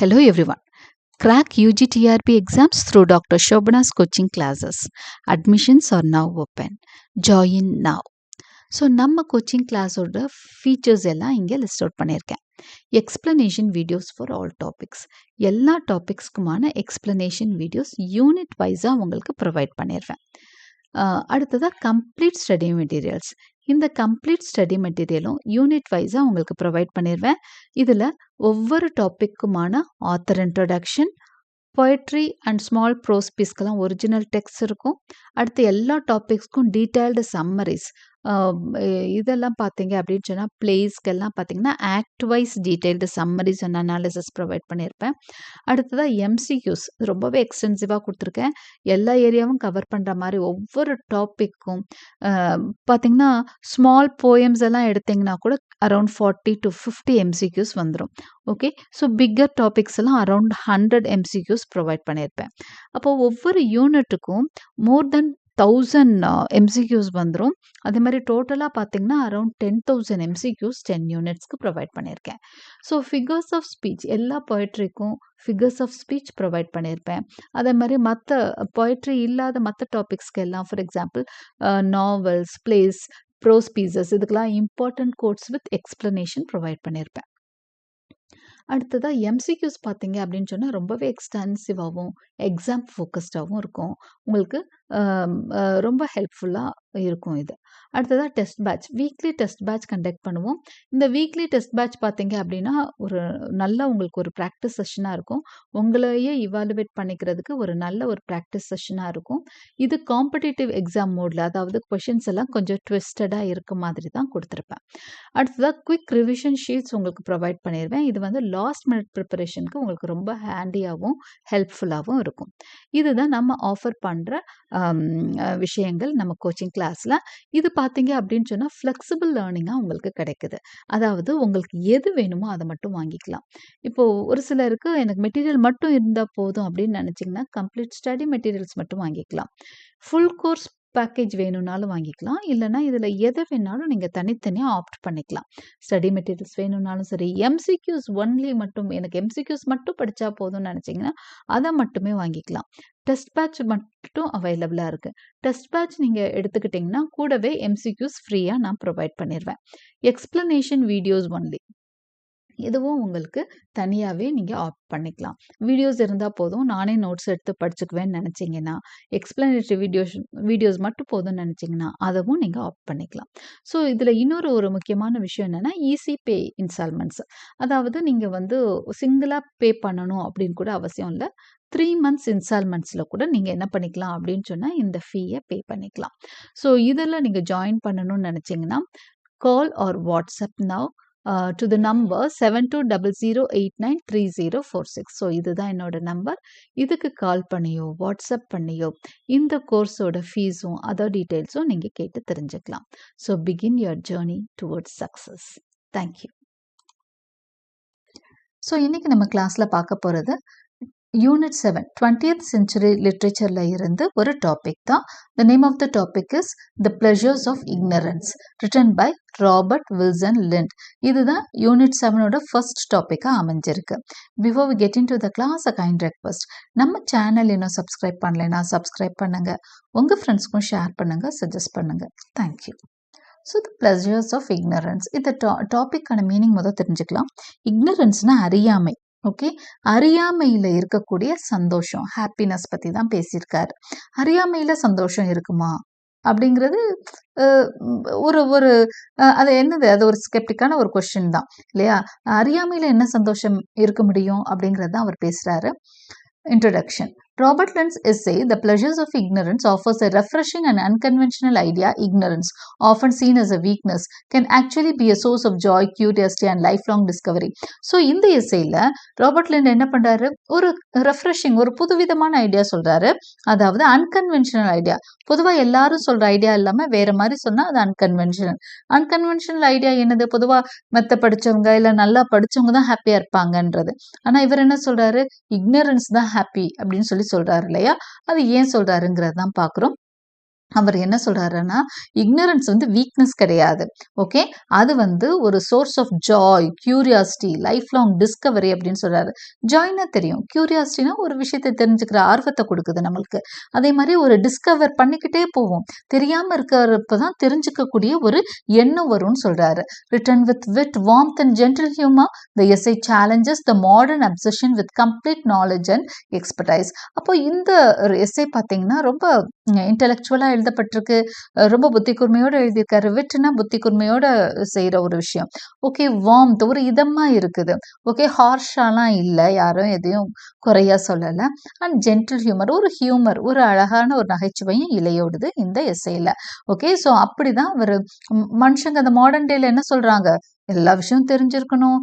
Hello everyone. Crack UGTRP exams through Dr. Shobana's coaching classes. Admissions are now open. Join now. So நம்ம coaching கிளாஸோட features எல்லாம் இங்கே list out பண்ணியிருக்கேன். Explanation videos for all topics. எல்லா டாபிக்ஸ்க்குமான explanation videos unit வைஸாக உங்களுக்கு provide பண்ணிடுவேன். அடுத்ததாக கம்ப்ளீட் ஸ்டடி மெட்டீரியல்ஸ். இந்த கம்ப்ளீட் ஸ்டடி மெட்டீரியலும் யூனிட் வைஸாக உங்களுக்கு ப்ரொவைட் பண்ணிடுவேன். இதில் ஒவ்வொரு டாப்பிக்குமான author introduction, poetry and small prose பீஸ்க்கெல்லாம் ஒரிஜினல் டெக்ஸ்ட் இருக்கும். அடுத்து எல்லா டாபிக்ஸ்க்கும் டீட்டெயில்டு சம்மரிஸ். இதெல்லாம் பார்த்தீங்க அப்படின்னு சொன்னால் பிளேஸ்க்கெல்லாம் பார்த்தீங்கன்னா act wise detailed summaries and analysis provide பண்ணியிருப்பேன். அடுத்ததாக எம்சிக்யூஸ் ரொம்பவே எக்ஸ்டென்சிவாக கொடுத்துருக்கேன். எல்லா ஏரியாவும் கவர் பண்ணுற மாதிரி ஒவ்வொரு டாப்பிக்கும் பார்த்தீங்கன்னா ஸ்மால் போயம்ஸ் எல்லாம் எடுத்திங்கன்னா கூட அரௌண்ட் 40 to 50 எம்சிக்யூஸ் வந்துடும். ஓகே, ஸோ பிக்கர் டாபிக்ஸ் எல்லாம் அரௌண்ட் 100 எம்சிக்யூஸ் ப்ரொவைட் பண்ணியிருப்பேன். அப்போது ஒவ்வொரு யூனிட்டுக்கும் மோர் தென் 1000 எம்சிக்யூஸ் வந்துடும். அதே மாதிரி டோட்டலாக பார்த்தீங்கன்னா அரௌண்ட் 10,000 எம்சிக்யூஸ் 10 யூனிட்ஸ்க்கு ப்ரொவைட் பண்ணியிருக்கேன். ஸோ ஃபிகர்ஸ் ஆஃப் ஸ்பீச் எல்லா பொயட்ரிக்கும் ஃபிகர்ஸ் ஆஃப் ஸ்பீச் ப்ரொவைட் பண்ணியிருப்பேன். அதே மாதிரி மற்ற பொயட்ரி இல்லாத மற்ற டாபிக்ஸ்க்கு எல்லாம் for example novels, plays, prose pieces இதுக்கெல்லாம் important quotes with explanation provide பண்ணியிருப்பேன். அடுத்ததாக எம்சிக்யூஸ் பார்த்தீங்க அப்படின்னு சொன்னால் ரொம்பவே எக்ஸ்டென்சிவாகவும் எக்ஸாம் ஃபோக்கஸ்டாகவும் இருக்கும். உங்களுக்கு ரொம்ப ஹெல்ப்ஃபுல்லாக இருக்கும் இது. அடுத்ததாக test batch, weekly test batch conduct பண்ணுவோம். இந்த வீக்லி டெஸ்ட் பேட்ச் பார்த்தீங்க அப்படின்னா ஒரு நல்ல உங்களுக்கு ஒரு ப்ராக்டிஸ் செஷனாக இருக்கும். உங்களையே இவாலுவேட் பண்ணிக்கிறதுக்கு ஒரு நல்ல ஒரு ப்ராக்டிஸ் செஷனாக இருக்கும். இது காம்படிட்டிவ் எக்ஸாம் மோடில், அதாவது கொஷின்ஸ் எல்லாம் கொஞ்சம் ட்விஸ்டடாக இருக்க மாதிரி தான் கொடுத்துருப்பேன். அடுத்ததாக குவிக் ரிவிஷன் ஷீட்ஸ் உங்களுக்கு ப்ரொவைட் பண்ணிடுவேன். இது வந்து லாஸ்ட் மினிட் ப்ரிப்பரேஷனுக்கு உங்களுக்கு ரொம்ப ஹேண்டியாகவும் ஹெல்ப்ஃபுல்லாகவும் இருக்கும். இதுதான் நம்ம ஆஃபர் பண்ணுற விஷயங்கள் நம்ம கோச்சிங் கிளாஸில். இது பார்த்தீங்க அப்படின்னு சொன்னால் ஃப்ளெக்சிபிள் லேர்னிங்காக உங்களுக்கு கிடைக்குது. அதாவது உங்களுக்கு எது வேணுமோ அதை மட்டும் வாங்கிக்கலாம். இப்போது ஒரு சிலருக்கு எனக்கு மெட்டீரியல் மட்டும் இருந்தால் போதும் அப்படின்னு நினச்சிங்கன்னா கம்ப்ளீட் ஸ்டடி மெட்டீரியல்ஸ் மட்டும் வாங்கிக்கலாம். ஃபுல் கோர்ஸ் பேக்கேஜ் வேணும்னாலும் வாங்கிக்கலாம். இல்லைனா இதில் எதை வேணாலும் நீங்கள் தனித்தனியாக ஆப்ட் பண்ணிக்கலாம். ஸ்டடி மெட்டீரியல்ஸ் வேணும்னாலும் சரி, எம்சிக்யூஸ் ஒன்லி மட்டும் எனக்கு எம்சிக்யூஸ் மட்டும் படித்தா போதும்னு நினச்சிங்கன்னா அதை மட்டுமே வாங்கிக்கலாம். டெஸ்ட் பேட்ச் மட்டும் அவைலபிளாக இருக்குது. டெஸ்ட் பேட்ச் நீங்கள் எடுத்துக்கிட்டிங்கன்னா கூடவே எம்சிக்யூஸ் ஃப்ரீயாக நான் ப்ரொவைட் பண்ணிடுவேன். எக்ஸ்ப்ளனேஷன் வீடியோஸ் ஒன்லி, இதுவும் உங்களுக்கு தனியாகவே நீங்கள் ஆப்ட் பண்ணிக்கலாம். வீடியோஸ் இருந்தால் போதும், நானே நோட்ஸ் எடுத்து படிச்சுக்குவேன்னு நினச்சிங்கன்னா, எக்ஸ்ப்ளனேட்டரி வீடியோஸ் மட்டும் போதும்னு நினச்சிங்கன்னா அதவும் நீங்கள் ஆப்ட் பண்ணிக்கலாம். ஸோ இதில் இன்னொரு முக்கியமான விஷயம் என்னென்னா ஈஸி பே இன்ஸ்டால்மெண்ட்ஸ். அதாவது நீங்கள் வந்து சிங்கிளாக பே பண்ணணும் அப்படின்னு கூட அவசியம் இல்லை. 3 months இன்ஸ்டால்மெண்ட்ஸில் கூட நீங்கள் என்ன பண்ணிக்கலாம் அப்படின்னு சொன்னால் இந்த ஃபீயை பே பண்ணிக்கலாம். ஸோ இதில் நீங்கள் ஜாயின் பண்ணணும்னு நினச்சிங்கன்னா call or WhatsApp now to the number 7200893046. So இதுதான் என்னோட நம்பர். இதுக்கு கால் பண்ணியோ வாட்ஸ்அப் பண்ணியோ இந்த கோர்ஸோட ஃபீஸும் அதர் டீட்டெயில்ஸும் நீங்கள் கேட்டு தெரிஞ்சுக்கலாம். So begin your journey towards success. Thank you. So இன்றைக்கி நம்ம கிளாஸில் பார்க்க போகிறது யூனிட் 7 20th century லிட்ரேச்சரில் இருந்து ஒரு டாபிக் தான். The name of the topic is The Pleasures of Ignorance, written by Robert Wilson Lind. இதுதான் யூனிட் 7ஓட ஃபர்ஸ்ட் டாப்பிக்காக அமைஞ்சிருக்கு. Before we get into the class, a kind request. நம்ம சேனல் இன்னும் subscribe பண்ணலைன்னா subscribe பண்ணுங்கள், உங்கள் ஃப்ரெண்ட்ஸ்க்கும் ஷேர் பண்ணுங்கள், சஜஸ்ட் பண்ணுங்கள். Thank you. So the pleasures of ignorance, இந்த டாப்பிக்கான மீனிங் முதல் தெரிஞ்சுக்கலாம். இக்னரன்ஸ்னால் அறியாமை. ஓகே, அறியாமையில் இருக்கக்கூடிய சந்தோஷம், ஹாப்பினஸ் பற்றி தான் பேசியிருக்காரு. அறியாமையில் சந்தோஷம் இருக்குமா அப்படிங்கிறது ஒரு அது என்னது, அது ஒரு ஸ்கெப்டிக்கான ஒரு கொஸ்டின் தான் இல்லையா. அறியாமையில் என்ன சந்தோஷம் இருக்க முடியும் அப்படிங்கிறது தான் அவர் பேசுகிறாரு. Introduction. Robert Lind's essay, The Pleasures of Ignorance, offers a refreshing and unconventional idea. Ignorance, often seen as a weakness, can actually be a source of joy, curiosity and lifelong discovery. So இந்த எஸ்ஸேயில் Robert lint என்ன பண்ணுறாரு, ஒரு refreshing, ஒரு புதுவிதமான idea சொல்கிறாரு. அதாவது unconventional idea. பொதுவாக எல்லாரும் சொல்கிற ஐடியா இல்லாமல் வேறு மாதிரி சொன்னால் அது அன்கன்வென்ஷனல் ஐடியா என்னது, பொதுவாக மெத்த படித்தவங்க இல்லை நல்லா படித்தவங்க தான் ஹாப்பியாக இருப்பாங்கன்றது. ஆனால் இவர் என்ன சொல்கிறாரு, இக்னரன்ஸ் தான் ஹாப்பி அப்படின்னு சொல்கிறாரு இல்லையா. அது ஏன் சொல்கிறாருங்கிறது தான் பார்க்குறோம். அவர் என்ன சொல்றாருன்னா, இக்னரன்ஸ் வந்து வீக்னஸ் கிடையாது. ஓகே. அது வந்து ஒரு source of joy, curiosity, life long discovery அப்படின்னு சொல்றாரு. ஜாய்னா தெரியும். கியூரியாசிட்டினா ஒரு விஷயத்த தெரிஞ்சுக்கிற ஆர்வத்த குடுக்குது நம்மளுக்கு. அதே மாரி ஒரு டிஸ்கவர் பண்ணிக்கிட்டே போவோம். தெரியாம இருக்கிறப்ப தான் தெரிஞ்சுக்கக்கூடிய ஒரு எண்ணம் வரும்னு சொல்றாரு. ரிட்டன் வித் விட், warmth and gentle humour, the essay challenges the modern obsession with complete knowledge and expertise. அப்போ இந்த எஸ்ஸே பார்த்தீங்கன்னா, ரொம்ப இன்டெலெக்சுவலா எழுதப்பட்டிருக்கு. ரொம்ப புத்தி கூர்மையோட எழுதியிருக்காரு. விட்னா புத்தி கூர்மையோட செய்ற ஒரு விஷயம். ஓகே. வார்ம்த் ஒரு இதமா இருக்குது. ஓகே. ஹார்ஷாலாம் இல்ல. யாரும் எதையும் குறையா சொல்லல. அண்ட் ஜென்டில் ஹியூமர் ஒரு அழகான ஒரு நகைச்சுவையும் இழையோடுது இந்த எஸ்ஸேல. ஓகே. ஸோ அப்படிதான் அவரு மனுஷங்க அந்த மாடர்ன் டேல என்ன சொல்றாங்க? எல்லா விஷயம் தெரிஞ்சிருக்கணும்,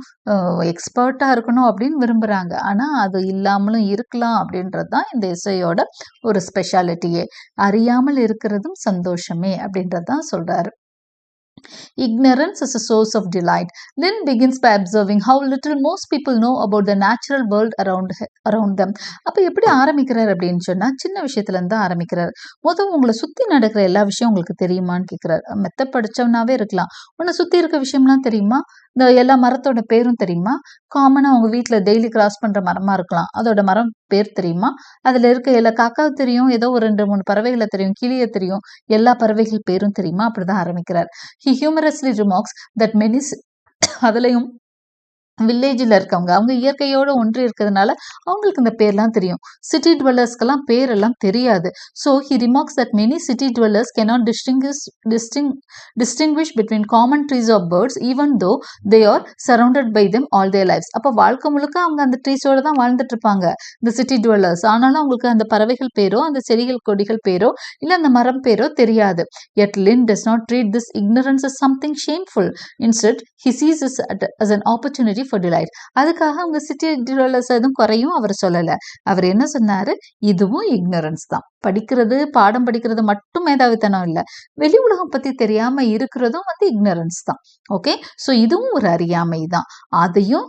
எக்ஸ்பர்ட்டா இருக்கணும் அப்படின்னு விரும்புறாங்க. ஆனா அது இல்லாமலும் இருக்கலாம் அப்படின்றது தான் இந்த எஸ்ஸேயோட ஒரு ஸ்பெஷாலிட்டியே. அறியாமல் இருக்கிறதும் சந்தோஷமே அப்படின்றது தான் சொல்றாரு. Ignorance is a source of delight. Lynn begins by observing how little most people know about the natural world around them. அப்ப எப்படி ஆரம்பிக்கிறார் அப்படின்னு சொன்னா, சின்ன விஷயத்துல இருந்து தான் ஆரம்பிக்கிறார். உங்களை சுத்தி நடக்கிற எல்லா விஷயம் உங்களுக்கு தெரியுமான்னு கேட்கிறார். மெத்த படிச்சவனாவே இருக்கலாம். உன்னை சுத்தி இருக்க விஷயம்லாம் தெரியுமா? இந்த எல்லா மரத்தோட பேரும் தெரியுமா? காமனா உங்க வீட்ல டெய்லி கிராஸ் பண்ற மரமா இருக்கலாம். அதோட மரம் பேர் தெரியுமா? அதுல இருக்க எல்லா காக்காவை தெரியும், ஏதோ ஒரு 2, 3 பறவைகளை தெரியும், கிளிய தெரியும், எல்லா பறவைகள் பேரும் தெரியுமா? அப்படிதான் ஆரம்பிக்கிறார். He humorously remarks that many அதுலயும் வில்லேஜில் இருக்கவங்க அவங்க இயற்கையோட ஒன்றி இருக்கிறதுனால அவங்களுக்கு இந்த பேர்லாம் தெரியும். சிட்டி டுவெல்லர்ஸ்க்கெல்லாம் பேரெல்லாம் தெரியாது. So he remarks that many city dwellers cannot distinguish between common trees or birds even though they are surrounded by them all their lives. அப்போ வாழ்க்கை முழுக்க அவங்க அந்த ட்ரீஸோட தான் வாழ்ந்துட்டு இருப்பாங்க இந்த சிட்டி டுவெல்லர்ஸ். ஆனாலும் அவங்களுக்கு அந்த பறவைகள் பேரோ அந்த செடிகள் கொடிகள் பேரோ இல்லை அந்த மரம் பேரோ தெரியாது. Yet Lynn does not treat this ignorance as something shameful. Instead, he sees this as an opportunity for delight. அதுக்காக அவங்க சிட்டி டுவெல்லர்ஸ் எதுவும் குறையும் அவர் சொல்லல. அவர் என்ன சொன்னாரு? இதுவும் இக்னரன்ஸ் தான். பாடம் படிக்கிறது மட்டும் மேதாவித்தனம் இல்ல. வெளி உலகம் பத்தி தெரியாம இருக்கிறதும் வந்து இக்னரன்ஸ் தான். ஓகே. ஸோ இதுவும் ஒரு அறியாமை தான். அதையும்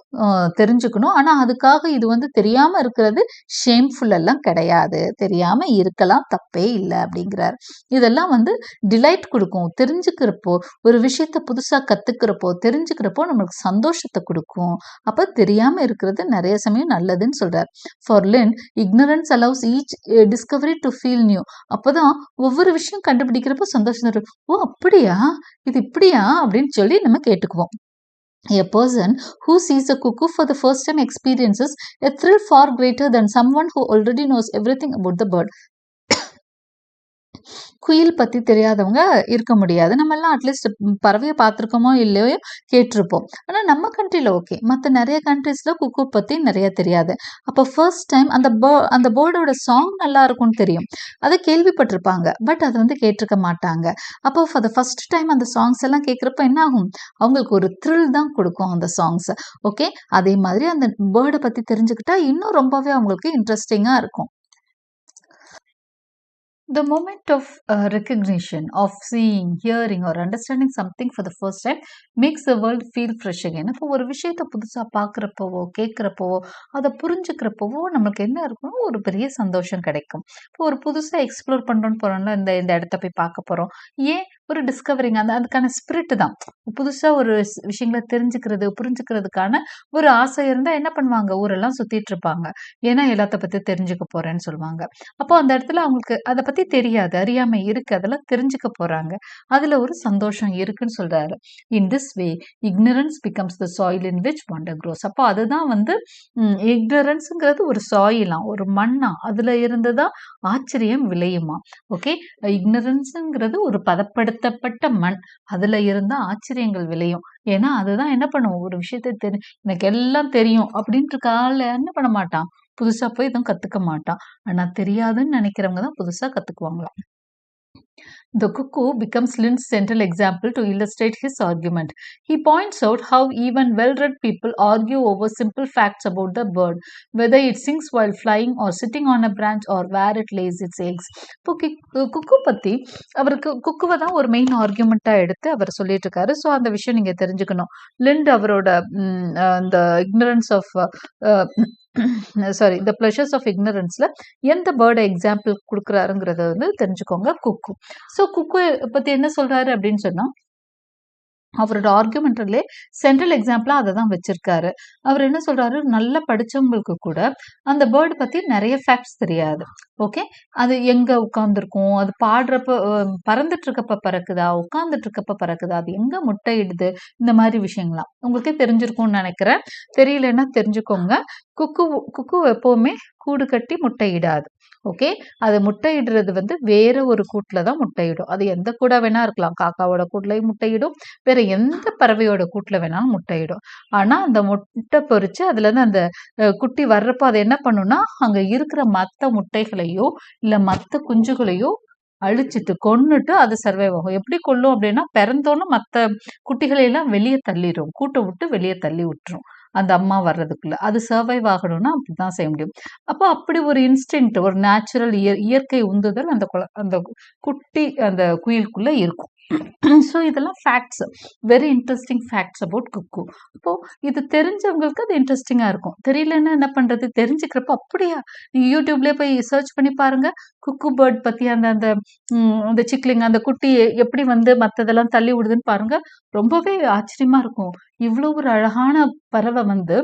தெரிஞ்சுக்கணும். ஆனா அதுக்காக இது வந்து தெரியாம இருக்கிறது ஷேம்ஃபுல் எல்லாம் கிடையாது. தெரியாம இருக்கலாம், தப்பே இல்லை அப்படிங்கிறார். இதெல்லாம் வந்து டிலைட் கொடுக்கும். தெரிஞ்சுக்கிறப்போ ஒரு விஷயத்த புதுசா கத்துக்கிறப்போ தெரிஞ்சுக்கிறப்போ நம்மளுக்கு சந்தோஷத்தை கொடுக்கும். அப்ப தெரியாம இருக்கிறது நிறைய சமயம் நல்லதுன்னு சொல்றார். For Lin, ignorance allows each discovery to feel new. அப்பதான் ஒவ்வொரு விஷயம் கண்டுபிடிக்கிறப்ப சந்தோஷம் தரும். ஓ அப்படியா, இது இப்படியா அப்படின்னு சொல்லி நம்ம கேட்டுக்குவோம். A person who sees a cuckoo for the first time experiences a thrill far greater than someone who already knows everything about the bird. குயில் பத்தி தெரியாதவங்க இருக்க முடியாது. நம்ம எல்லாம் அட்லீஸ்ட் பறவையை பார்த்துருக்கோமோ இல்லையோ கேட்டிருப்போம். ஆனா நம்ம கண்ட்ரில ஓகே. மற்ற நிறைய கண்ட்ரீஸ்ல குக்கு பத்தி நிறைய தெரியாது. அப்போ ஃபர்ஸ்ட் டைம் அந்த பேர்டோட சாங் நல்லா இருக்கும்னு தெரியும். அதை கேள்விப்பட்டிருப்பாங்க. பட் அதை வந்து கேட்டிருக்க மாட்டாங்க. அப்போ ஃபார் த ஃபர்ஸ்ட் டைம் அந்த சாங்ஸ் எல்லாம் கேட்குறப்ப என்ன ஆகும்? அவங்களுக்கு ஒரு த்ரில் தான் கொடுக்கும் அந்த சாங்ஸ். ஓகே. அதே மாதிரி அந்த பேர்டை பத்தி தெரிஞ்சுக்கிட்டா இன்னும் ரொம்பவே அவங்களுக்கு இன்ட்ரெஸ்டிங்கா இருக்கும். The moment of recognition, of seeing, hearing or understanding something for the first time makes the world feel fresh again. இப்போ ஒரு விஷயத்தை புதுசாக பார்க்குறப்போவோ கேட்குறப்போவோ அதை புரிஞ்சுக்கிறப்போவோ நம்மளுக்கு என்ன இருக்கணும்? ஒரு பெரிய சந்தோஷம் கிடைக்கும். இப்போ ஒரு புதுசாக எக்ஸ்ப்ளோர் பண்ணுறோன்னு போகிறோம்ல, இந்த இந்த இடத்த போய் பார்க்க போகிறோம். ஏன்? ஒரு டிஸ்கவரிங். அதுக்கான ஸ்பிரிட் தான். புதுசாக ஒரு விஷயங்களை தெரிஞ்சுக்கிறது புரிஞ்சுக்கிறதுக்கான ஒரு ஆசை இருந்தால் என்ன பண்ணுவாங்க? ஊரெல்லாம் சுற்றிட்டு இருப்பாங்க. ஏன்னா எல்லாத்த பற்றி தெரிஞ்சுக்க போகிறேன்னு சொல்லுவாங்க. அப்போ அந்த இடத்துல அவங்களுக்கு அதை பற்றி தெரியாது, அறியாமை இருக்கு. அதெல்லாம் தெரிஞ்சுக்க போறாங்க. அதுல ஒரு சந்தோஷம் இருக்குன்னு சொல்றாரு. In this way ignorance becomes the soil in which wonder grows. அப்போ அதுதான் வந்து இக்னரன்ஸுங்கிறது ஒரு சாயிலாம், ஒரு மண்ணா, அதுல இருந்துதான் ஆச்சரியம் விளையுமா. ஓகே. இக்னரன்ஸுங்கிறது ஒரு பதப்படுத்தப்பட்ட மண், அதுல இருந்தா ஆச்சரியங்கள் விளையும். ஏன்னா அதுதான் என்ன பண்ணும்? ஒரு விஷயத்த எனக்கு எல்லாம் தெரியும் அப்படின்ற கால என்ன பண்ண மாட்டான்? புதுசா போய் எதுவும் கத்துக்க மாட்டான். ஆனா தெரியாதுன்னு நினைக்கிறவங்க தான் புதுசா கத்துக்குவாங்களாம். The cuckoo becomes Lynn's central example to illustrate his argument. He points out how even well-read people argue over simple facts about the bird, whether it sings while flying or sitting on a branch or where it lays its eggs. இப்போ குக்கு பத்தி அவருக்கு குக்குவை தான் ஒரு main ஆர்கியூமெண்ட்டா எடுத்து அவர் சொல்லிட்டு இருக்காரு. So அந்த விஷயம் நீங்க தெரிஞ்சுக்கணும். லிண்ட் அவரோட இந்த ignorance of sorry the pleasures of இக்னரன்ஸ்ல எந்த பேர்டை எக்ஸாம்பிள் கொடுக்குறாருங்கிறத வந்து தெரிஞ்சுக்கோங்க. குக்கு. ஸோ குக்கு பத்தி என்ன சொல்றாரு அப்படின்னு சொன்னா, அவரோட ஆர்குமெண்ட்லே சென்ட்ரல் எக்ஸாம்பிளா அதை தான் வச்சிருக்காரு. அவர் என்ன சொல்றாரு, நல்லா படிச்சவங்களுக்கு கூட அந்த பேர்டு பத்தி நிறைய ஃபேக்ட்ஸ் தெரியாது. ஓகே, அது எங்க உட்கார்ந்துருக்கும், அது பாடுறப்ப பறந்துட்டு இருக்கப்ப பறக்குதா, உட்கார்ந்துட்டு இருக்கப்ப பறக்குதா, அது எங்க முட்டையிடுது, இந்த மாதிரி விஷயங்கள்லாம் உங்களுக்கே தெரிஞ்சிருக்கும்னு நினைக்கிறேன். தெரியலன்னா தெரிஞ்சுக்கோங்க. குக்கு குக்கு எப்பவுமே கூடு கட்டி முட்டையிடாது. ஓகே, அது முட்டையிடுறது வந்து வேற ஒரு கூட்டுல தான் முட்டையிடும். அது எந்த கூடா வேணா இருக்கலாம். காக்காவோட கூட்டுலயும் முட்டையிடும், வேற எந்த பறவையோட கூட்டுல வேணாலும் முட்டையிடும். ஆனா அந்த முட்டை பொரிச்சு அதுல இருந்து அந்த குட்டி வர்றப்போ அது என்ன பண்ணும்னா, அங்க இருக்கிற மத்த முட்டைகளையோ இல்ல மத்த குஞ்சுகளையோ அழிச்சிட்டு கொன்னுட்டு அது சர்வைவ் ஆகும். எப்படி கொல்லும் அப்படின்னா, பிறந்தோன்னு மத்த குட்டிகளை எல்லாம் வெளியே தள்ளிடும். கூட்டை விட்டு வெளியே தள்ளி விட்டுரும். அந்த அம்மா வர்றதுக்குள்ள அது சர்வைவ் ஆகணும்னா அப்படிதான் செய்ய முடியும். அப்போ அப்படி ஒரு இன்ஸ்டிங்க்ட், ஒரு நேச்சுரல் இயற்கை உந்துதல் அந்த குட்டி அந்த குயிலுக்குள்ள இருக்கும். ஸோ இதெல்லாம் facts, very interesting facts about cuckoo. அப்போ இது தெரிஞ்சவங்களுக்கு அது இன்ட்ரெஸ்டிங்கா இருக்கும். தெரியலன்னா என்ன பண்றது? தெரிஞ்சுக்கிறப்போ அப்படியா, நீங்க யூடியூப்லயே போய் சர்ச் பண்ணி பாருங்க. குக்கு பேர்ட் பத்தி அந்த அந்த அந்த சிக்லிங் அந்த குட்டி எப்படி வந்து மத்ததெல்லாம் தள்ளி விடுதுன்னு பாருங்க. ரொம்பவே ஆச்சரியமா இருக்கும். இவ்வளோ ஒரு அழகான பறவை வந்து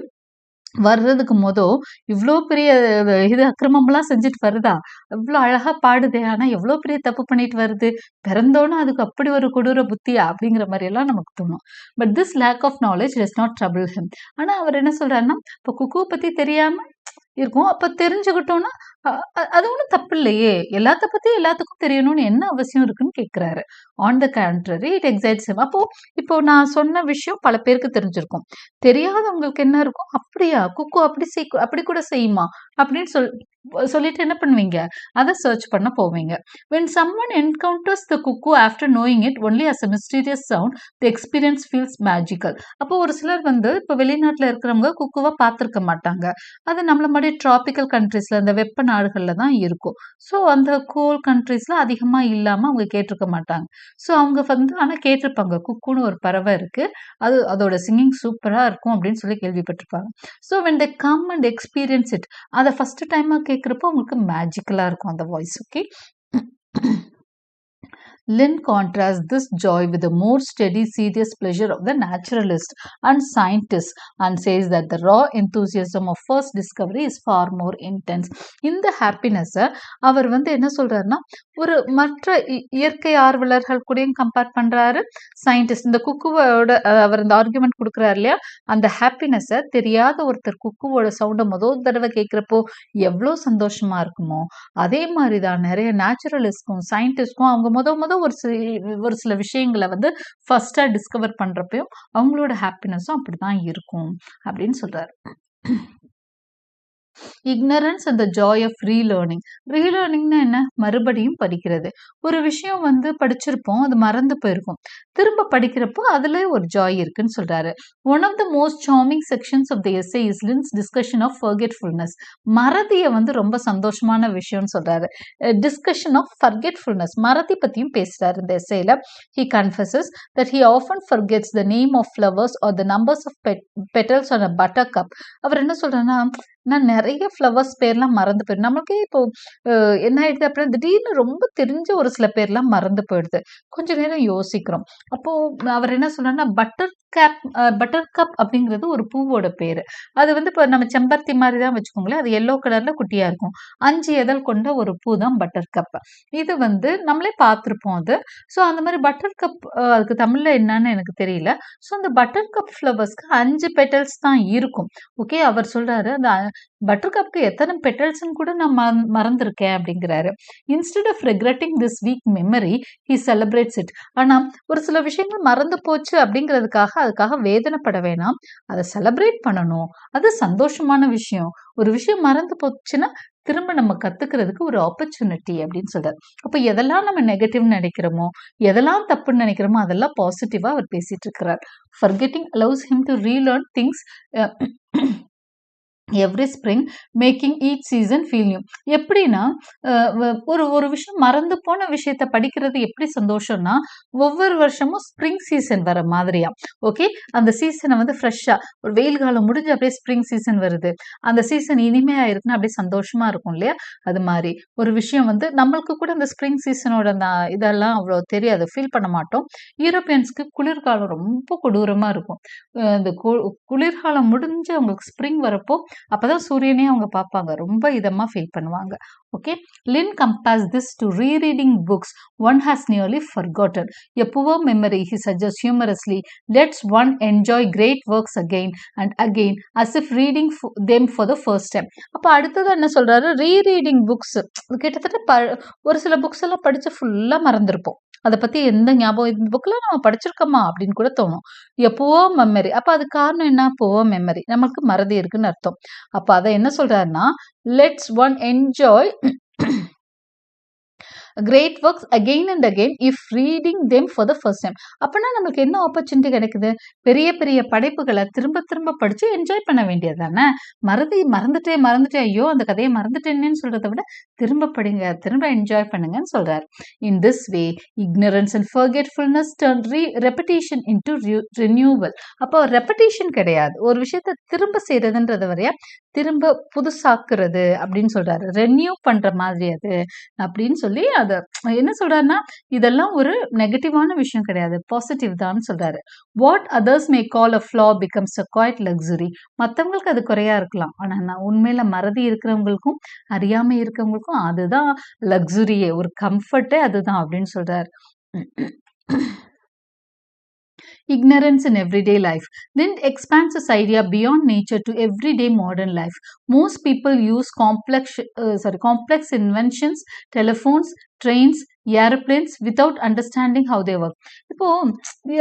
வர்றதுக்கு இவ்ளோ பெரிய இது அக்கிரமம்லாம் செஞ்சுட்டு வருதா? இவ்ளோ அழகா பாடுதே! ஆனா எவ்ளோ பெரிய தப்பு பண்ணிட்டு வருது. பிறந்தோனே அதுக்கு அப்படி ஒரு கொடூர புத்தியா? அப்படிங்கிற மாரியெல்லாம் நமக்கு தோணும். But this lack of knowledge does not trouble him. ஆனா அவர் என்ன சொல்றாருன்னா, இப்ப குக்குவ பத்தி தெரியாம இருக்கும். அப்ப தெரிஞ்சுக்கிட்டோம்னா, அ அ அது ஒண்ணும் தப்பில்லையே! எல்லாத்த பத்தியும் எல்லாத்துக்கும் தெரியணும்னு என்ன அவசியம் இருக்குன்னு கேட்கிறாரு. On the contrary it excites him. அப்போ இப்போ நான் சொன்ன விஷயம் பல பேருக்கு தெரிஞ்சிருக்கும். தெரியாதவங்களுக்கு என்ன இருக்கும்? அப்படியா? குக்கு அப்படி கூட செய்யுமா? அப்படின்னு சொல்லிட்டு என்ன பண்ணுவீங்க? அத சர்ச் பண்ண போவீங்க. When someone encounters the cuckoo after knowing it only as a mysterious sound, the experience feels magical. அப்போ ஒரு சிலர் வந்து இப்ப வெளிநாட்டுல இருக்கிறவங்க குக்குவ பார்த்திருக்க மாட்டாங்க. அது நம்மள மாரி டிராபிக்கல் கண்ட்ரீஸ்ல அந்த வெப்ப நாடுகள்ல தான் இருக்கும். ஸோ அந்த கூல் கண்ட்ரீஸ்ல அதிகமா இல்லாம அவங்க கேட்டிருக்க மாட்டாங்க. ஸோ அவங்க வந்து ஆனா கேட்டிருப்பாங்க. குக்குன்னு ஒரு பறவை இருக்கு. அதோட சிங்கிங் சூப்பரா இருக்கும் அப்படின்னு சொல்லி கேள்விப்பட்டிருப்பாங்க. So when they come and experience it, அத ஃபர்ஸ்ட் டைமா கேட்கிறப்போ உங்களுக்கு மேஜிக்கலா இருக்கும் அந்த voice. Okay. Lynn contrasts this joy with the more steady, serious pleasure of the naturalist and scientist and says that the raw enthusiasm of first discovery is far more intense. இந்த ஹாப்பினஸை அவர் வந்து என்ன சொல்றாருன்னா, ஒரு மற்ற இயற்கை ஆர்வலர்கள் கூடயும் கம்பேர் பண்றாரு. சயின்டிஸ்ட் இந்த குக்குவோட அவர் இந்த ஆர்குமெண்ட் கொடுக்குறாரு இல்லையா, அந்த ஹாப்பினஸை தெரியாத ஒருத்தர் குக்குவோட சவுண்டை முதல் தடவை கேட்குறப்போ எவ்வளோ சந்தோஷமா இருக்குமோ, அதே மாதிரி தான் நிறைய நேச்சுரலிஸ்ட்க்கும் சயின்டிஸ்ட்க்கும் அவங்க முத ஒரு சில விஷயங்களை வந்து ஃபர்ஸ்டா டிஸ்கவர் பண்றப்பயும் அவங்களோட ஹாப்பினஸும் அப்படிதான் இருக்கும் அப்படின்னு சொல்றாரு. Ignorance and the joy of relearning. ரீலேர்னிங்னா என்ன? மறுபடியும் படிக்கிறது. ஒரு விஷயம் வந்து படிச்சிருப்போம், அது மறந்து போயிருக்கும். திரும்ப படிக்கிறப்போ அதுல ஒரு ஜாய் இருக்குன்னு சொல்றாரு. One of the most charming sections of the essay is Lynd's discussion of forgetfulness. மறதியை வந்து ரொம்ப சந்தோஷமான விஷயம்னு சொல்றாரு. டிஸ்கஷன் ஆஃப் ஃபர்கெட்ஃபுல்னஸ், மறதி பத்தியும் பேசுறாரு இந்த எஸ்ஸேல. He confesses that he often forgets the name of flowers or the numbers of petals on a buttercup. அவர் என்ன சொல்றாருன்னா, நான் நிறைய ஃப்ளவர்ஸ் பேர்லாம் மறந்து போயிடும். நமக்கே இப்போ என்ன ஆயிடுது அப்படின்னா, திடீர்னு ரொம்ப தெரிஞ்ச ஒரு சில பேர்லாம் மறந்து போயிடுது. கொஞ்ச நேரம் யோசிக்கிறோம். அப்போ அவர் என்ன சொல்றாருன்னா, பட்டர் கப் அப்படிங்கிறது ஒரு பூவோட பேரு. அது வந்து இப்போ நம்ம செம்பருத்தி மாதிரி தான் வச்சுக்கோங்களேன். அது எல்லோ கலர்ல குட்டியா இருக்கும். 5 இதழ் கொண்ட ஒரு பூ தான் பட்டர் கப். இது வந்து நம்மளே பார்த்துருப்போம் அது. ஸோ அந்த மாதிரி பட்டர் கப், அதுக்கு தமிழ்ல என்னன்னு எனக்கு தெரியல. ஸோ அந்த பட்டர் கப் ஃப்ளவர்ஸ்க்கு 5 பெட்டல்ஸ் தான் இருக்கும். ஓகே, அவர் சொல்றாரு அந்த பட்டர் கப்க்கு எத்தனை பெட்டல்ஸ்ன்னு கூட நான் மறந்துருக்கேன் அப்படிங்கிறாரு. Instead of regretting this weak memory he celebrates it. ஆனா ஒரு சில விஷயங்கள் மறந்து போச்சு அதுக்காக வேதனைப்பட வேணாம். அதை செலிப்ரேட் பண்ணணும். அது சந்தோஷமான விஷயம். ஒரு விஷயம் மறந்து போச்சுன்னா திரும்ப நம்ம கத்துக்கிறதுக்கு ஒரு ஆப்பர்ச்சுனிட்டி அப்படின்னு சொல்றாரு. அப்ப எதெல்லாம் நம்ம நெகட்டிவ் நினைக்கிறோமோ, எதெல்லாம் தப்புன்னு நினைக்கிறோமோ அதெல்லாம் பாசிட்டிவா அவர் பேசிட்டு இருக்கிறார். Forgetting allows him to relearn things every spring making each season feel new. எப்படின்னா ஒரு விஷயம் மறந்து போன விஷயத்த படிக்கிறது எப்படி சந்தோஷம்னா, ஒவ்வொரு வருஷமும் ஸ்ப்ரிங் சீசன் வர மாதிரியா. ஓகே, அந்த சீசனை வந்து ஃப்ரெஷ்ஷா ஒரு வெயில் காலம் முடிஞ்சு அப்படியே ஸ்ப்ரிங் சீசன் வருது, அந்த சீசன் இனிமையா இருக்குன்னா அப்படியே சந்தோஷமா இருக்கும் இல்லையா? அது மாதிரி ஒரு விஷயம் வந்து நம்மளுக்கு கூட இந்த ஸ்ப்ரிங் சீசனோட அந்த இதெல்லாம் அவ்வளோ தெரியாது, ஃபீல் பண்ண மாட்டோம். யூரோப்பியன்ஸ்க்கு குளிர்காலம் ரொம்ப கொடூரமா இருக்கும். இந்த குளிர்காலம் முடிஞ்சு அவங்களுக்கு ஸ்ப்ரிங் வரப்போ அப்பதான் சூரியனே அவங்க பார்ப்பாங்க. ரொம்ப இதமா ஃபீல் பண்ணுவாங்க. Okay. Lin compares this to rereading books one has nearly forgotten. A poor memory, he suggests humorously, lets one enjoy great works again and again as if reading them for the first time. அப்ப அடுத்தது என்ன சொல்றாரு? Rereading books. கிட்டத்தட்ட ஒரு சில books எல்லாம் படிச்சு ஃபுல்லா மறந்திருப்போம். அத பத்தி எந்த ஞாபகம் இந்த புக்லாம் நம்ம படிச்சிருக்கோமா அப்படின்னு கூட தோணும். எப்பவோ மெமரி. அப்ப அதுக்கு காரணம் என்ன? Poor memory. நமக்கு மறதி இருக்குன்னு அர்த்தம். அப்ப அத என்ன சொல்றாருன்னா, let's one enjoy great works again and again if reading them for the first time. அப்பனா நம்மளுக்கு என்ன ஆப்பர்ச்சுனிட்டி கிடைக்குது? பெரிய பெரிய படைப்புகளை திரும்ப திரும்ப படிச்சு என்ஜாய் பண்ண வேண்டியது தானே. மறந்துட்டேன் ஐயோ அந்த கதையை மறந்துட்டேன்னு சொல்றதை விட திரும்ப படிங்க, திரும்ப என்ஜாய் பண்ணுங்கன்னு சொல்றாரு. In this way ignorance and forgetfulness turn repetition into renewal. அப்போ ரெப்படிஷன் கிடையாது, ஒரு விஷயத்த திரும்ப செய்யறதுன்றது வரையா திரும்ப புதுசாக்குறது அப்படின்னு சொல்றாரு. ரெனியூ பண்ற மாதிரி அது அப்படின்னு சொல்லி அத என்ன சொல்றாருன்னா, இதெல்லாம் ஒரு நெகட்டிவான விஷயம் கிடையாது, பாசிட்டிவ் தான் சொல்றாரு. What others may call a flaw becomes a quite luxury. மத்தவங்களுக்கு அது குறையா இருக்கலாம், ஆனா நான் உண்மையில மறதி இருக்கிறவங்களுக்கும் அறியாம இருக்கிறவங்களுக்கும் அதுதான் லக்ஸுரியே, ஒரு கம்ஃபர்ட்டே அதுதான் அப்படின்னு சொல்றாரு. Ignorance in everyday life. Then expands this idea beyond nature to everyday modern life. Most people use complex inventions, telephones, trains, aeroplanes without understanding how they work. இப்போ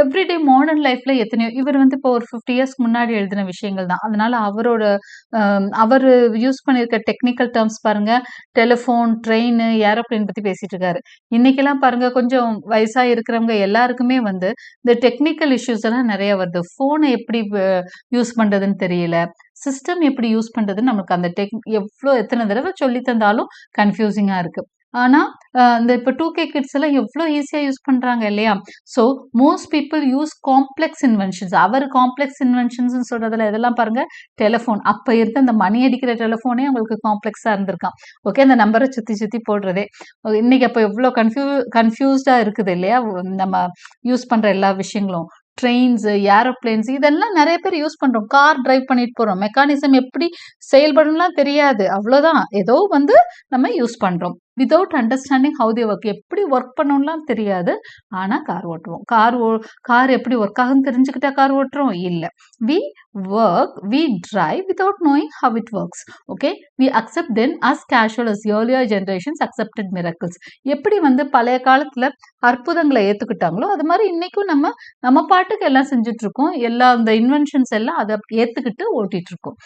எவ்ரிடே மாடர்ன் லைஃப்ல எத்தனையோ இவர் வந்து இப்போ ஒரு 50 இயர்ஸ்க்கு முன்னாடி எழுதின விஷயங்கள் தான். அதனால அவர் யூஸ் பண்ணியிருக்க டெக்னிக்கல் டேர்ம்ஸ் பாருங்க, டெலிஃபோன், ட்ரெயின், ஏரோப்ளேன் பத்தி பேசிட்டு இருக்காரு. இன்னைக்கெல்லாம் பாருங்க கொஞ்சம் வயசா இருக்கிறவங்க எல்லாருக்குமே வந்து இந்த டெக்னிக்கல் இஷ்யூஸ் எல்லாம் நிறைய வருது. ஃபோனை எப்படி யூஸ் பண்றதுன்னு தெரியல, சிஸ்டம் எப்படி யூஸ் பண்றதுன்னு நமக்கு அந்த எத்தனை தடவை சொல்லி தந்தாலும் கன்ஃபியூசிங்கா இருக்கு. ஆனா இந்த இப்போ 2K கிட்ஸ் எல்லாம் எவ்வளோ ஈஸியா யூஸ் பண்றாங்க இல்லையா? So most people use complex inventions. அவர் காம்ப்ளெக்ஸ் இன்வென்ஷன்ஸ் சொல்றதுல இதெல்லாம் பாருங்க, டெலிஃபோன் அப்ப இருந்த அந்த மணி அடிக்கிற டெலிஃபோனே உங்களுக்கு காம்ப்ளெக்ஸா இருந்திருக்கான். ஓகே, அந்த நம்பரை சுத்தி சுத்தி போடுறதே இன்னைக்கு அப்போ எவ்வளோ கன்ஃபியூஸ்டா இருக்குது இல்லையா நம்ம யூஸ் பண்ற எல்லா விஷயங்களும். ட்ரெயின்ஸ், ஏரோப்ளேன்ஸ் இதெல்லாம் நிறைய பேர் யூஸ் பண்றோம். கார் டிரைவ் பண்ணிட்டு போறோம், மெக்கானிசம் எப்படி செயல்படும்லாம் தெரியாது, அவ்வளவுதான். ஏதோ வந்து நம்ம யூஸ் பண்றோம் without understanding how they work. எப்படி ஒர்க் பண்ணணும்லாம் தெரியாது, ஆனா கார் ஓட்டுவோம். கார் எப்படி ஒர்க் ஆகுன்னு தெரிஞ்சுக்கிட்டா கார் ஓட்டுறோம் இல்ல. we drive without knowing how it works. Okay, we accept them as casual as earlier generations accepted miracles. எப்படி வந்து பழைய காலத்துல அற்புதங்களை ஏத்துக்கிட்டாங்களோ அது மாதிரி இன்னைக்கும் நம்ம பாட்டுக்கு எல்லாம் செஞ்சுட்டு இருக்கோம். எல்லா அந்த இன்வென்ஷன்ஸ் எல்லாம் அதை ஏத்துக்கிட்டு ஓட்டிட்டு இருக்கோம்.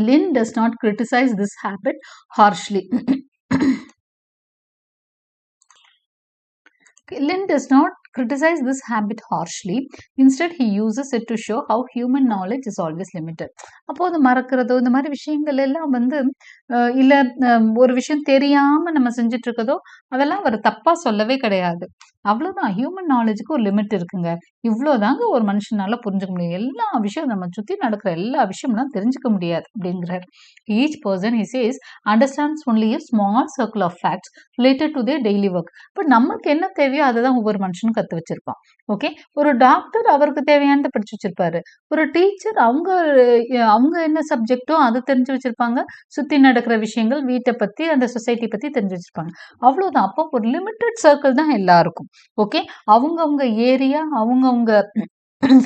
Lin does not criticize this habit harshly. Lin does not criticize this habit harshly. Instead, he uses it to show how human knowledge is always limited. அப்போ அது மறக்கிறதோ இந்த மாதிரி விஷயங்கள் எல்லாம் வந்து இல்ல ஒரு விஷயம் தெரியாம நம்ம செஞ்சுட்டு இருக்கதோ அதெல்லாம் அவர் தப்பா சொல்லவே கிடையாது. அவ்வளவுதான், ஹியூமன் நாலேஜுக்கு ஒரு லிமிட் இருக்குங்க. இவ்வளவுதாங்க ஒரு மனுஷனால புரிஞ்சுக்க முடியும். எல்லா விஷயம் நம்ம சுத்தி நடக்கிற எல்லா விஷயம்லாம் தெரிஞ்சுக்க முடியாது அப்படிங்கிறார். Each person, he says, understands only a small circle of facts related to their daily work. இப்போ நமக்கு என்ன தேவையோ அதை தான் ஒவ்வொரு மனுஷனும் கத்து வச்சிருப்பான். ஓகே, ஒரு டாக்டர் அவருக்கு தேவையானதை படிச்சு வச்சிருப்பாரு. ஒரு டீச்சர் அவங்க என்ன சப்ஜெக்டோ அதை தெரிஞ்சு வச்சிருப்பாங்க. சுத்தி நடக்கிற விஷயங்கள், வீட்டை பத்தி, அந்த சொசைட்டி பத்தி தெரிஞ்சு வச்சிருப்பாங்க. அவ்வளவுதான். அப்போ ஒரு லிமிட்டட் சர்க்கிள் தான் எல்லாருக்கும். ஓகே, அவங்கவுங்க ஏரியா, அவங்கவுங்க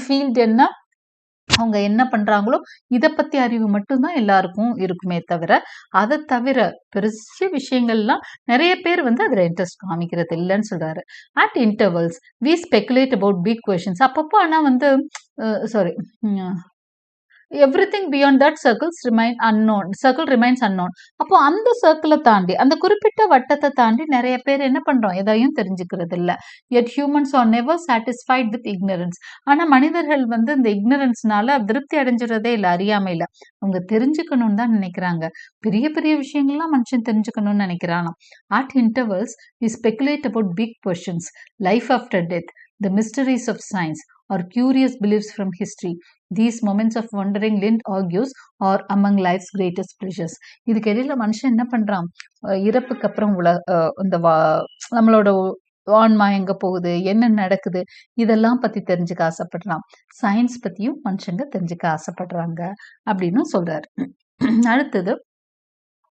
ஃபீல்டு என்ன, அவங்க என்ன பண்றாங்களோ இதை பத்தி அறிவு மட்டும்தான் எல்லாருக்கும் இருக்குமே தவிர, அதை தவிர பெரிய விஷயங்கள்லாம் நிறைய பேர் வந்து அதுல இன்ட்ரெஸ்ட் காமிக்கிறது இல்லைன்னு சொல்றாரு. At intervals we speculate about big questions. அப்பப்போ ஆனா வந்து everything beyond that circle remains unknown. அப்போ அந்த சர்க்கிளை தாண்டி அந்த குறிப்பிட்ட வட்டத்தை தாண்டி நிறைய பேர் என்ன பண்றோம், எதையும் தெரிஞ்சுக்கிறது இல்ல. yet humans are never satisfied with ignorance. ஆனா மனிதர்கள் வந்து இந்த இக்னரன்ஸ்னால திருப்தி அடைஞ்சிடறதே இல்லை, அறியாமையில. அவங்க தெரிஞ்சுக்கணும்னு தான் நினைக்கிறாங்க. பெரிய பெரிய விஷயங்கள்லாம் மனுஷன் தெரிஞ்சுக்கணும்னு நினைக்கிறானா. at intervals we speculate about big questions, life after death, the mysteries of science, or curious beliefs from history. These moments of wondering, Lind argues, are among life's greatest pleasures. இதுக்கு இடையில மனுஷன் என்ன பண்றான், இறப்புக்கு அப்புறம் இந்த நம்மளோட ஆன்மா எங்க போகுது, என்ன நடக்குது, இதெல்லாம் பத்தி தெரிஞ்சுக்க ஆசைப்படுறான். சயின்ஸ் பத்தியும் மனுஷங்க தெரிஞ்சுக்க ஆசைப்படுறாங்க அப்படின்னு சொல்றாரு. அடுத்தது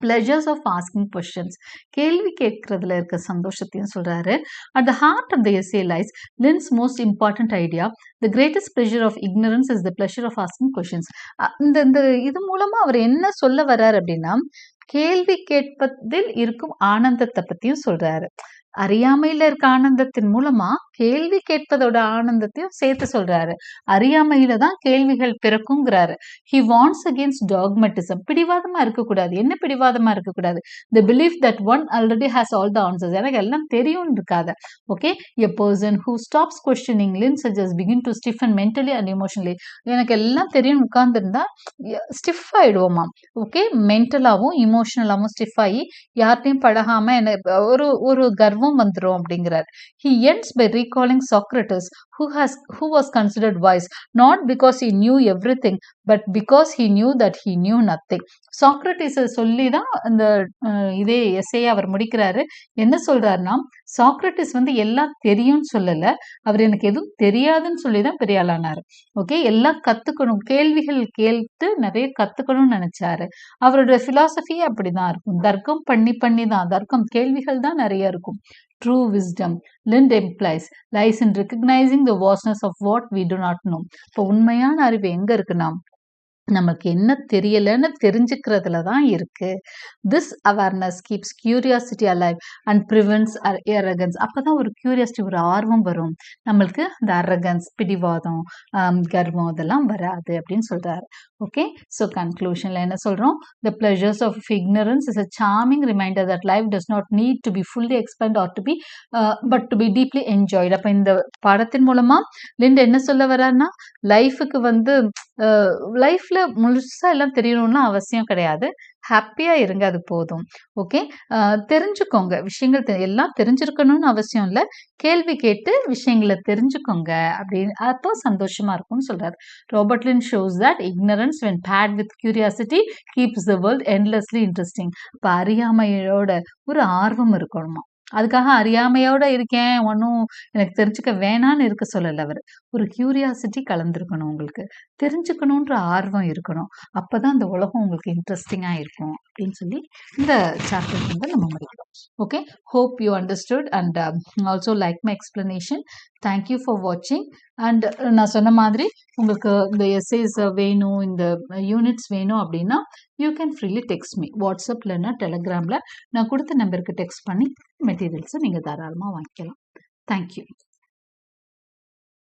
pleasures of asking questions. கேள்வி கேட்கறதுல இருக்க சந்தோஷத்தையும் சொல்றாரு. At the heart of the essay lies Lind's most important idea. The greatest pleasure of ignorance is the pleasure of asking questions. இந்த இது மூலமா அவர் என்ன சொல்ல வர்றாரு அப்படின்னா, கேள்வி கேட்பதில் இருக்கும் ஆனந்தத்தை பத்தியும் சொல்றாரு. அறியாமையில இருக்க ஆனந்தத்தின் மூலமா கேள்வி கேட்பதோட ஆனந்தத்தையும் சேர்த்து சொல்றாரு. அறியாமையில தான் கேள்விகள் பிறக்குங்கிறாரு. He warns against dogmatism. பிடிவாதமா இருக்கக்கூடாது. என்ன பிடிவாதமா இருக்கக்கூடாது? The belief that one already has all the answers. எனக்கு எல்லாம் தெரியும் இருக்காத. Okay, a person who stops questioning, Lind suggests, begin to stiffen mentally and emotionally. எனக்கு எல்லாம் தெரியும் உட்கார்ந்துருந்தா ஸ்டிஃப் ஆயிடுவோமா. ஓகே, மென்டலாவும் இமோஷனலாவும் ஸ்டிஃப் ஆகி யார்ட்டையும் பழகாம என்ன ஒரு கர்வம் வந்துரும் அப்படிங்கிறார். He ends by recalling Socrates, who was considered wise not because he knew everything but because he knew that he knew nothing. சாக்ரட்டிஸை சொல்லி தான் இந்த இதே எஸ்ஸையை அவர் முடிக்கிறாரு. என்ன சொல்றாருன்னா, சாக்ரட்டிஸ் வந்து எல்லாம் தெரியும்னு சொல்லல, அவர் எனக்கு எதுவும் தெரியாதுன்னு சொல்லி தான் பெரிய ஆளானாரு. ஓகே, எல்லாம் கத்துக்கணும், கேள்விகள் கேட்டு நிறைய கத்துக்கணும்னு நினைச்சாரு. அவரோட பிலாசபியே அப்படிதான் இருக்கும். தர்க்கம் பண்ணி தான், தர்க்கம் கேள்விகள் தான் நிறைய இருக்கும். True wisdom, Lind implies, lies in recognizing the vastness of what we do not know. இப்போ உண்மையான அறிவு எங்க இருக்குன்னா, நமக்கு என்ன தெரியலன்னு தெரிஞ்சுக்கிறதுல தான் இருக்கு. This awareness keeps curiosity alive and prevents arrogance. அப்பதான் ஒரு கியூரியாசிட்டி, ஒரு ஆர்வம் வரும். நம்மளுக்கு இந்த அரகன்ஸ், பிடிவாதம், கர்வம் இதெல்லாம் வராது அப்படின்னு சொல்றாரு. ஓகே, ஸோ கன்க்ளூஷன்ல என்ன சொல்றோம்? The pleasures of ignorance is a charming reminder that life does not need to be fully explained or to be but to be deeply enjoyed. அப்ப இந்த பாடத்தின் மூலமா லிண்ட் என்ன சொல்ல வர்றாருன்னா, லைஃபுக்கு வந்து லைஃப்ல முழுசா எல்லாம் தெரியணும்னு அவசியம் கிடையாது. ஹாப்பியா இருங்க, அது போதும். ஓகே, தெரிஞ்சுக்கோங்க விஷயங்கள், எல்லாம் தெரிஞ்சிருக்கணும்னு அவசியம் இல்லை. கேள்வி கேட்டு விஷயங்களை தெரிஞ்சுக்கோங்க, அப்படின்னு அப்போ சந்தோஷமா இருக்கும்னு சொல்றாரு. Robert lint shows that ignorance when paired with curiosity keeps the world endlessly interesting. இப்போ அறியாமையோட ஒரு ஆர்வம் இருக்கணுமா. அதுக்காக அறியாமையோட இருக்கேன், ஒன்றும் எனக்கு தெரிஞ்சுக்க வேணான்னு இருக்க சொல்லலை அவர். ஒரு கியூரியாசிட்டி கலந்துருக்கணும், உங்களுக்கு தெரிஞ்சுக்கணுன்ற ஆர்வம் இருக்கணும். அப்பதான் இந்த உலகம் உங்களுக்கு இன்ட்ரெஸ்டிங்கா இருக்கும் அப்படின்னு சொல்லி இந்த சாப்டர் வந்து நம்ம முடிக்கிறோம். Okay, hope you understood and also like my explanation. Thank you for வாட்சிங். அண்ட் நான் சொன்ன மாதிரி உங்களுக்கு இந்த எஸ்ஏஸ் வேணும், இந்த யூனிட்ஸ் வேணும் அப்படின்னா you can freely text me. WhatsApp இல்லைன்னா டெலிகிராமில் நான் கொடுத்த நம்பருக்கு டெக்ஸ்ட் பண்ணி மெட்டீரியல்ஸை நீங்கள் தாராளமாக வாங்கிக்கலாம். தேங்க்யூ.